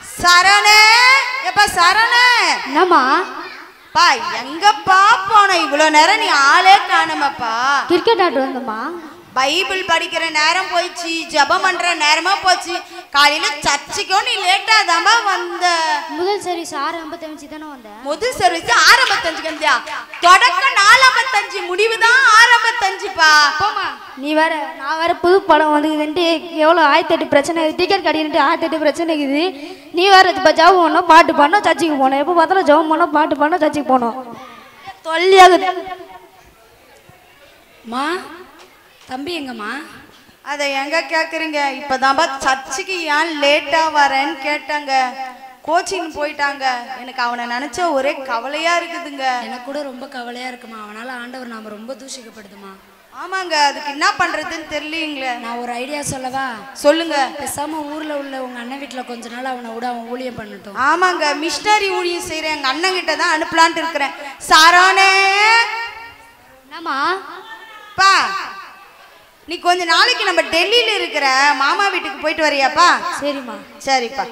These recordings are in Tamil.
சரணே எப்ப சரணே என்னம்மா பா எங்கப்பா போன இவ்வளவு நேரம் நீ ஆளே காணுமப்பா கிரிக்கெட் ஆட்டு வந்தம்மா பைபிள் படிக்கிற நேரம் போயிடுச்சு ஜெபம் பண்ற நேரமா போச்சு காலையில சர்ச்சுக்கும் நீ லேட்டா தான்பா வந்த முதல் சர்வீஸ் 6:55 தானே வந்தேன் முதல் சர்வீஸ் 6:55 வந்தியா தொடக்கம் 4:55 முடிவுதான் 6:55பா போமா நீ வேற நான் வேற புது படம் வந்துக்குதுன்ட்டு எவ்வளோ 1008 பிரச்சனை டிக்கெட் கட்டிட்டு 1008 பிரச்சனை இருக்குது நீ வேற இப்போ ஜபம் பண்ணோம் பாட்டு பாடணும் சர்ச்சுக்கு போனோம் எப்போ பார்த்தாலும் ஜபம் பண்ணோம் பாட்டு பாடணும் சர்ச்சுக்கு போனோம் தொல்லியாகுது மா தம்பி எங்கம்மா அதை எங்க கேக்குறீங்க இப்பதான்பா சர்ச்சுக்கு ஏன் லேட்டா வரேன்னு கேட்டாங்க கோச்சிங் போயிட்டாங்க எனக்கு அவனை நினைச்சா ஒரே கவலையா இருக்குதுங்க எனக்கு கூட ரொம்ப கவலையா இருக்குமா அவனால ஆண்டவர் நாம ரொம்ப தூஷிக்கப்படுதுமா ஆமாங்க அதுக்கு என்ன பண்றதுன்னு தெரியலீங்களே நான் ஒரு ஐடியா சொல்லவா சொல்லுங்க பேசாம ஊர்ல உள்ள உங்க அண்ணன் வீட்டுல கொஞ்ச நாள் அவனை விட அவன் ஊழியம் பண்ணட்டும் ஆமாங்க மிஷனரி ஊழியம் செய்யறேன் எங்க அண்ணன் கிட்ட தான் அனுப்பலான்ட்டு இருக்கிறேன் சரணே என்னம்மா பா நீ கொஞ்ச நாளைக்கு நம்ம டெல்லியில இருக்கிற மாமா வீட்டுக்கு போயிட்டு வரியாப்பா சரிம்மா சரிப்பா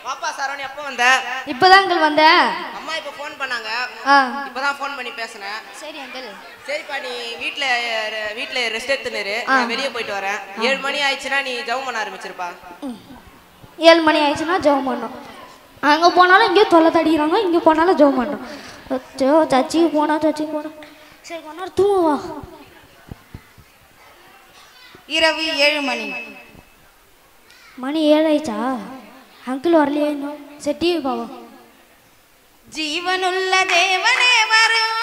பாப்பா சரவணி எப்போ வந்த இப்போதான் அங்கிள் வந்தேன் அம்மா இப்போ ஃபோன் பண்ணாங்க இப்போதான் ஃபோன் பண்ணி பேசினேன் சரி அங்கிள் சரிப்பா நீ வீட்டில் ரெஸ்ட் எடுத்துனரு நான் வெளியே போயிட்டு வரேன் 7 மணி ஆயிடுச்சுன்னா நீ ஜெபம் பண்ண ஆரம்பிச்சிருப்பா 7 மணி ஆயிடுச்சுன்னா ஜெபம் பண்ணோம் அங்கே போனாலும் இங்கே தொல்லை தடிக்கிறாங்க இங்கே போனாலும் ஜெபம் பண்ணோம் சர்ச்சுக்கு போனோம் சரி கொஞ்ச நேரம் தூங்குவா இரவு 7 மணி மணி 7 ஆயிடுச்சா அங்கிள் வரலையே இன்னும் சரி டிவி பாவம் ஜீவனுள்ள தேவனே வரும்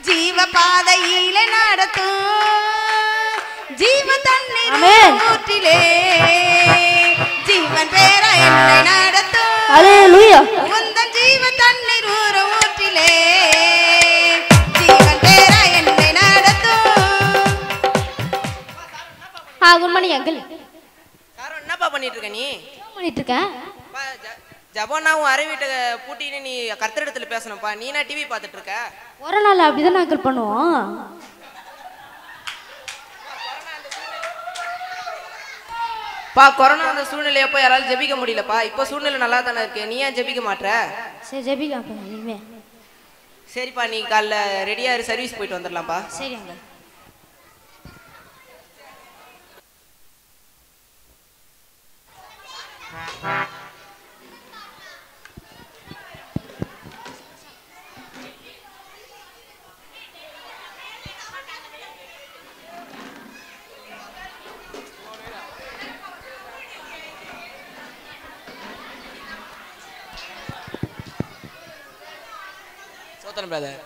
ஜீவ பாதையில நடத்தும் ஜீவ தண்ணீர் ஊற்றிலே ஜீவன் பேர என்னை நடத்தும் அல்லேலூயா உந்தன் ஜீவ தண்ணீர் ஊற்றிலே ஜீவன் பேர என்னை நடத்தும் குட் மார்னிங் அங்கிள் சரவண் என்னப்பா பண்ணிட்டு இருக்க நீ பண்ணிட்டு இருக்கேன் ஜபம்னா உன் அரை வீட்டை பூட்டின்னு நீ கர்த்தரிடத்துல பேசணும்ப்பா நீனா டிவி பார்த்துட்டு இருக்க ஒரு நாள் அப்படிதான் அங்கிள் பண்ணுவோம் கொரோனா அந்த சூழ்நிலை எப்போ யாராலும் ஜெபிக்க முடியலப்பா இப்போ சூழ்நிலை நல்லா தானே இருக்கு நீ ஏன் ஜெபிக்க மாட்ற சரி ஜெபிக்க இனிமே சரிப்பா நீ காலைல ரெடியா சர்வீஸ் போயிட்டு வந்துடலாம்ப்பா சரி அங்கிள் சோதரன் பிரதர்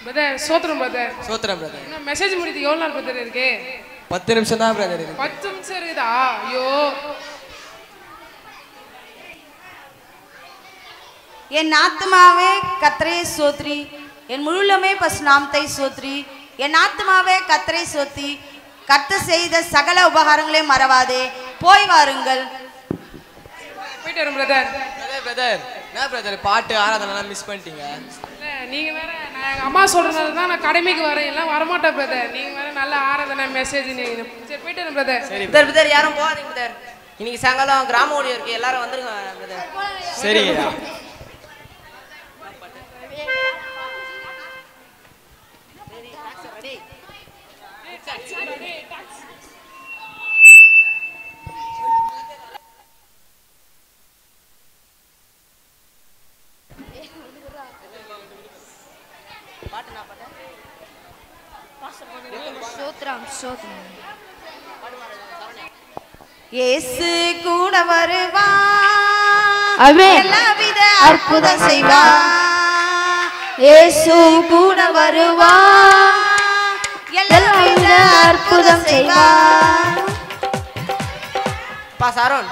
பிரதர் சோத்ரம் பிரதர் சோத்ரன் பிரதர் என்ன மெசேஜ் முடிது எவ்வளவு நாள் பிரதர் இருக்கு 10 நிமிஷம் தான் பிரதர் இருக்கு 10 நிமிஷம் இருக்குதா ஐயோ என் ஆத்மாவே கர்த்தரை சோத்ரி என் முழுலமே பசுநாமத்தை சோத்ரி என் ஆத்மாவே கர்த்தரை சோத்தி கர்த்தர் செய்த சகல உபகாரங்களே மறவாதே போய் வாருங்கள் போயிட்டு வரோம் பிரதர் பிரதர் என்ன பிரதர் பாட்டு ஆராதனை மிஸ் பண்ணிட்டீங்க இல்ல நீங்க வேற நான் எங்க அம்மா சொல்றதுனால தான் நான் கடமைக்கு வரேன் எல்லாம் வரமாட்டேன் பிரதர் நீங்க வேற நல்ல ஆராதனை மெசேஜ் நீங்க சரி போயிட்டு வரோம் பிரதர் சரி பிரதர் யாரும் போகாதீங்க பிரதர் இன்னைக்கு சாயங்காலம் கிராம ஊழியர் இருக்கு எல்லாரும் வந்துருங்க பிரதர் சரி இயேசு கூட வருவா ஆமென் எல்லாவித அற்புதம் செய்வா இயேசு கூட வருவா எல்லாவித அற்புதம் செய்வா பா சாரோன்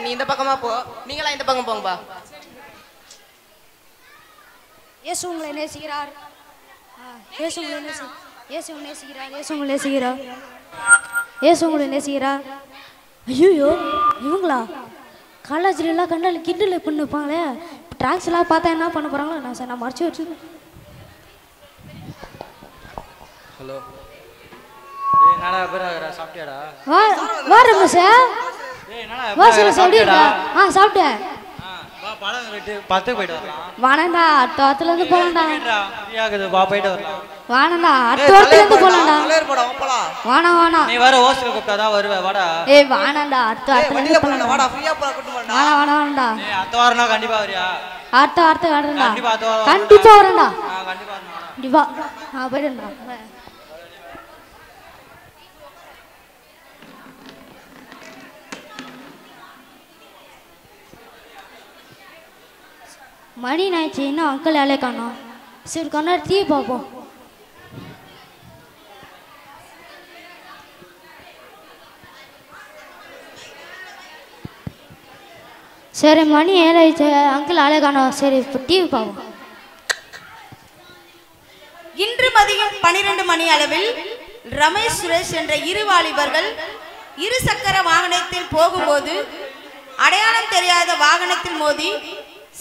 நீ இந்த பக்கமா போ நீங்களா இந்த பக்கம் போங்கப்பா இயேசு உங்களை நேசிக்கிறார் இயேசு உங்களை நேசிக்கிறார். இயேசு உங்களை நேசிக்கிறார். இயேசு உங்களை நேசிக்கிறார். ஐயோ இவங்களா காலேஜில் எல்லாம் கண்டால் கிண்டல் பண்ணிப்பாங்களே. ட்ராக்ஸ் எல்லாம் பார்த்தா என்ன பண்ண போகிறாங்களோ. நான் சார் நான் மறைச்சி வச்சுருக்கேன். ஹலோ என்னடா பேரா சாப்பிட்டியாடா? வா ரமேஷ். வா சொல்லு சாப்பிட்டியா? சாப்பிட்டேன். வா பழம் வெட்டு 10 போய்ட்டு வரலாம். வானண்டா அடுத்த வாரத்துல இருந்து போலாம்டா. ஃப்ரீயாகுது வா போய்ட்டு வரலாம். வானண்டா அடுத்த வாரத்துல இருந்து போலாம்டா. கலர் போடா போலாம். வானா நீ வர ஹோஸ்டல் கூப்பிட்டா தான் வருவே வாடா. ஏய் வானண்டா அடுத்த வாரத்துல இருந்து போலாம். வாடா ஃப்ரீயா போடா கூட்டி போடா. வானடா. ஏய் அடுத்த வாரம்னா கண்டிப்பா வரியா? அடுத்த வாரத்துல வரேன்டா. கண்டிப்பா வரேன்டா. கண்டிப்பா வரணும். கண்டிப்பா போயிடுறேன்டா. மணி நாய்ச்சி இன்னும் அங்கிள் வேலையை காணோம். சரி கொஞ்ச நேரம் டீ பார்ப்போம். சரி மணி 7 ஆயிடுச்சு. அங்கிள் வேலையை காணோம். சரி இப்போ டிவி பார்ப்போம். இன்று மதியம் 12 மணி அளவில் ரமேஷ் சுரேஷ் என்ற இரு வாலிபர்கள் இருசக்கர வாகனத்தில் போகும்போது அடையாளம் தெரியாத வாகனத்தில் மோதி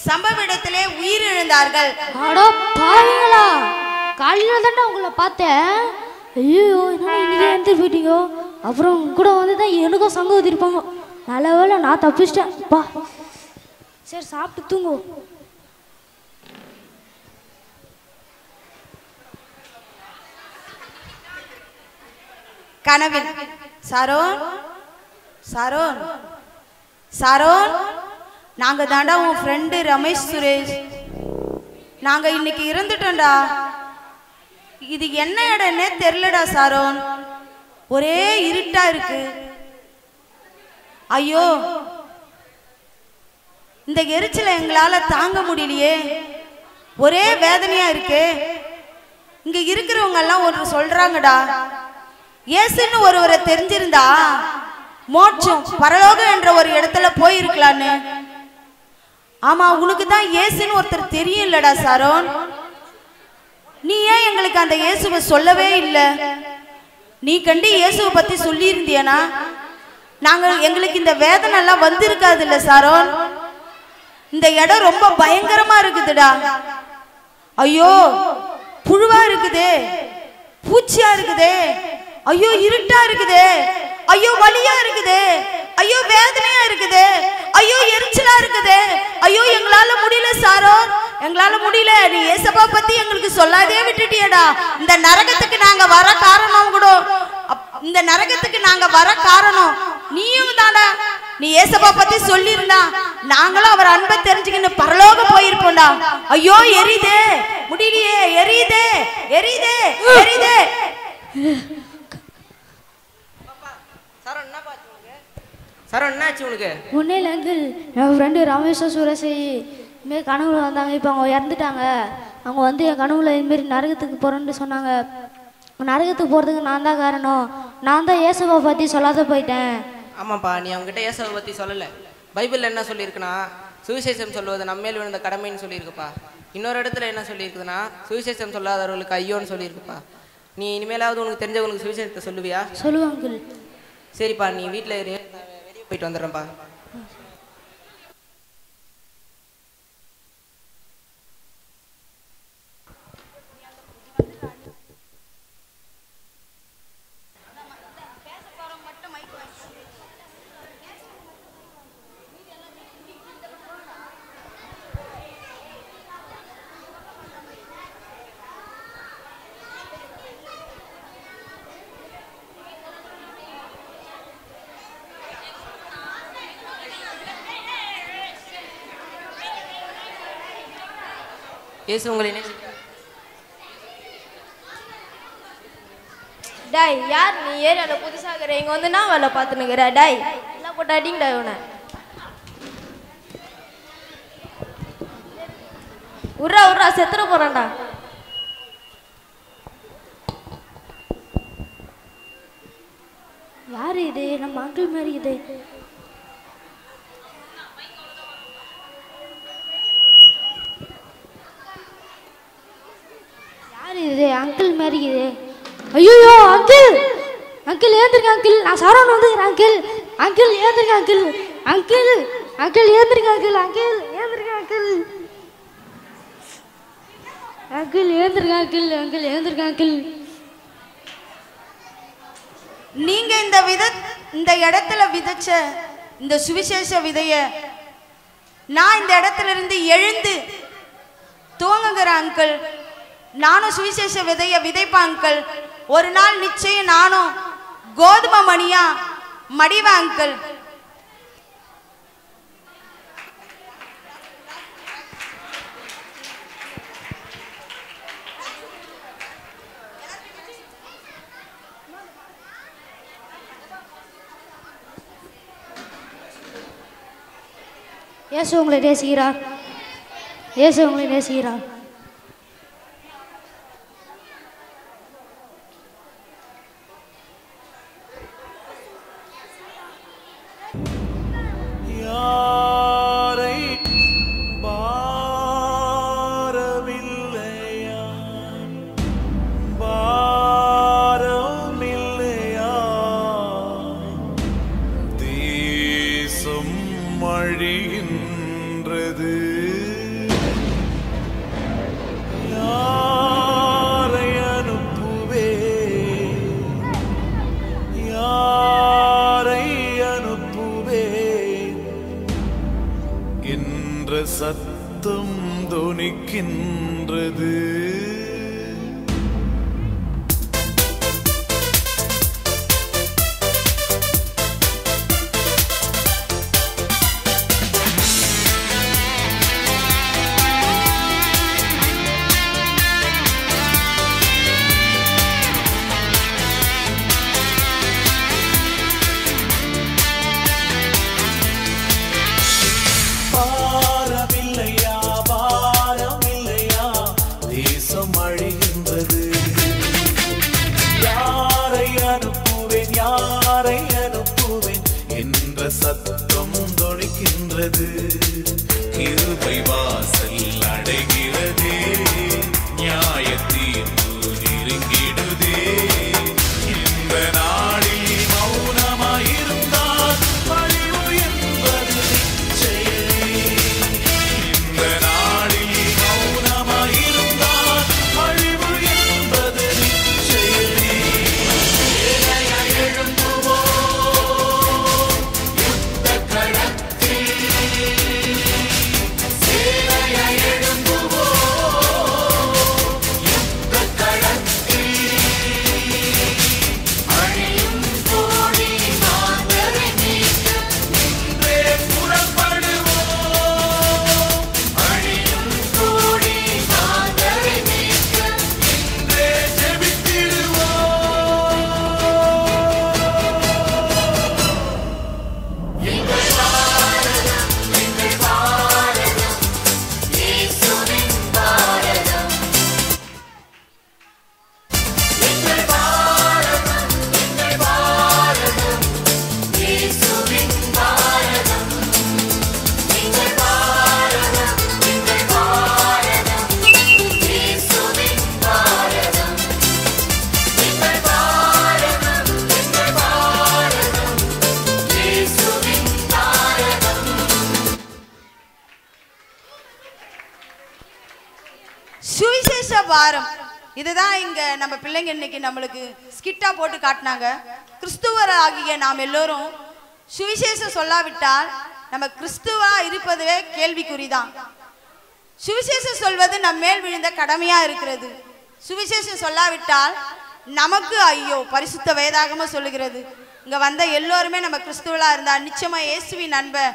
சம்பவ இடத்திலே உயிரிழந்தார்கள். அடோ பாவீங்களா, காலையில தானே உங்களை பார்த்தேன். ஐயோ என்ன இன்னைக்கு எழுந்து போயிட்டீங்க. அப்புறம் கூட வந்து தான் எனக்கும் சங்கம் ஊற்றிருப்பாங்க. நல்ல வேலை நான் தப்பிச்சிட்டேன். பா சரி சாப்பிட்டு தூங்கு. கனவில் சரோன் சரோன் சரோன், நாங்க தாண்டா உன் ஃப்ரெண்டு ரமேஷ் சுரேஷ். நாங்க இன்னைக்கு இறந்துட்டோம்டா. இது என்ன இடம்னே தெரியலடா சரோன். ஒரே இருட்டா இருக்கு. ஐயோ இந்த எரிச்சலை எங்களால தாங்க முடியலையே. ஒரே வேதனையா இருக்கு. இங்க இருக்கிறவங்க எல்லாம் ஒரு சொல்றாங்கடா, இயேசுன்னு ஒருவரை தெரிஞ்சிருந்தா மோட்சம் பரலோகம் என்ற ஒரு இடத்துல போயிருக்கலான்னு. ஆமா உனக்கு தான் இயேசுன்னு ஒருத்தர் தெரியும் இல்லடா சரோன். நீ ஏன் எங்களுக்கு அந்த இயேசுவை சொல்லவே இல்லை? நீ கண்டி இயேசுவை பத்தி சொல்லி இருந்தியனா எங்களுக்கு இந்த வேதனை எல்லாம் வந்திருக்காது இல்ல சரோன். இந்த இடம் ரொம்ப பயங்கரமா இருக்குதுடா. ஐயோ புழுவா இருக்குதே, பூச்சியா இருக்குதே, ஐயோ இருட்டா இருக்குதே, ஐயோ வலியா இருக்குதே, ஐயோ வேதனையா இருக்குதே, ஐயோ எரிச்சலா இருக்குதே, ஐயோ எங்களால முடியல சாரோன், எங்களால முடியல. நீ ஏசப்பா பத்தி எங்களுக்கு சொல்லாதே விட்டுட்டியடா. இந்த நரகத்துக்கு நாங்க வர காரணம் கூட, இந்த நரகத்துக்கு நாங்க வர காரணம் நீயும் தாடா. நீ ஏசப்பா பத்தி சொல்லியிருந்தா நாங்களும் அவர் அன்பை தெரிஞ்சுக்கின்னு பரலோகம் போயிருப்போம்டா. ஐயோ எரியுதே, முடியலையே, எரியுதே எரியுதே எரியுதே. ஒன்னே இல்லை அங்கிள், என் ஃப்ரெண்டு ரமேஷ் சுரேஷ் இதுமாரி கனவுல வந்தாங்க. இப்போ அவங்க இறந்துட்டாங்க. அவங்க வந்து என் கனவுல இதுமாரி நரகத்துக்கு போகிறேன்னு சொன்னாங்க. நரகத்துக்கு போகிறதுக்கு நான் தான் காரணம். நான் தான் இயேசுவை பற்றி சொல்லாத போயிட்டேன். ஆமாப்பா, நீ அவங்ககிட்ட இயேசுவை பற்றி சொல்லலை. பைபிளில் என்ன சொல்லியிருக்குன்னா சுவிசேஷம் சொல்வது நம்மேல் விழுந்த கடமைன்னு சொல்லியிருக்குப்பா. இன்னொரு இடத்துல என்ன சொல்லியிருக்குதுன்னா சுவிசேஷம் சொல்லாதவர்களுக்கு ஐயோன்னு சொல்லியிருக்குப்பா. நீ இனிமேலாவது உனக்கு தெரிஞ்சவங்களுக்கு சுவிசேஷத்தை சொல்லுவியா? சொல்லுவேன் அங்கிள். சரிப்பா, நீ வீட்டில் வெளியே போயிட்டு வந்துடுறேன்ப்பா. இயேசு உங்களை டாய் யார் நீ ஏரியாவில் புதுசாகிற இங்கே வந்து நான் வேலை பார்த்துனுக்கிற டாய் என்ன போட்டு அடிங்கடா இவனை. உர்றா உர்றா செத்துற போறான்டா. யார் இது? நம்ம அங்கிள் மாதிரி இது. யார் இது? இருக்குது அங்கிள் மாதிரி இருக்குது. ஐயோ அங்கிள் அங்கிள் ஏந்திருங்க அங்கிள், நான் சரவணன் வந்துக்கிறேன் அங்கிள். அங்கிள் ஏந்திருங்க அங்கிள், அங்கிள் அங்கிள் ஏந்திருங்க அங்கிள், அங்கிள் ஏந்திருங்க அங்கிள், அங்கிள் ஏந்திருங்க அங்கிள், அங்கிள் ஏந்திருங்க அங்கிள். நீங்க இந்த இடத்துல விதைச்ச இந்த சுவிசேஷ விதைய நான் இந்த இடத்துல இருந்து எழுந்து துவங்குகிற அங்கிள். நானும் சுவிசேஷ விதைய விதைப்பேன் அங்கிள். ஒரு நாள் நிச்சயம் நானும் கோதுமை மணியா மடிவேன் அங்கிள். இயேசு உங்களை நேசிக்கிறார், இயேசு உங்களை நேசிக்கிறார். யாரை பாரமில்லையா, பாரமில்லையா, தேசம் அழிகின்றது. யாரை அனுப்புவே, யாரை அனுப்புவே என்ற சத்தம் தொனிக்கின்றது. பாரமில்லையா, பாரமில்லையா, தேசம் அழிகின்றது. யாரை அனுப்புவேன், யாரை அனுப்புவேன் என்ற சத்தம் தொனிக்கின்றது. கிருபை வாசல் அடைகிறதே, நியாய தீர்ப்பு நெருங்கிடுதே. இந்த நாளில் மௌனமாயிருந்தால் அழிவு என்பது நிச்சயமே. இந்த நாளில் மௌனமாயிருந்தால் அழிவு என்பது நிச்சயமே. சேனையாய் எழும்புவோம் யுத்த களத்தில், சேனையாய் எழும்புவோம் யுத்த களத்தில். அழியும் கோடி மாந்தரை மீட்க இன்றே புறப்படுவோம். அழியும் கோடி மாந்தரை மீட்க இன்றே ஜெபித்திடுவோம். எங்கள் பாரதம், எங்கள் பாரதம், இயேசுவின் பாரதம். எங்கள் பாரதம், எங்கள் பாரதம், இயேசுவின் பாரதம். எங்கள் பாரதம், எங்கள் பாரதம், இயேசுவின் பாரதம். எங்கள் பாரதம், எங்கள் பாரதம், இயேசுவின் பாரதம். சுவிசேஷ வாரம் இதுதான் இங்க நம்ம பிள்ளைங்க இன்னைக்கு நம்மளுக்கு ஸ்கிட்டா போட்டு காட்டினாங்க. கிறிஸ்துவர் ஆகிய நாம் எல்லோரும் சுவிசேஷம் சொல்லாவிட்டால் நம்ம கிறிஸ்துவா இருப்பதுவே கேள்விக்குறிதான். சுவிசேஷம் சொல்வது நம் மேல் விழுந்த கடமையா இருக்கிறது. சுவிசேஷம் சொல்லாவிட்டால் நமக்கு ஐயோ. பரிசுத்த வேதாகமம் சொல்லுகிறது, இங்க வந்த எல்லோருமே நம்ம கிறிஸ்துவலா இருந்தா நிச்சயமா இயேசுவின் அன்பை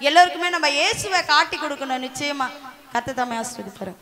எல்லோருக்குமே நம்ம இயேசுவை காட்டி கொடுக்கணும். நிச்சயமா கர்த்தர் தம்மை ஆசீர்வதிப்பார்.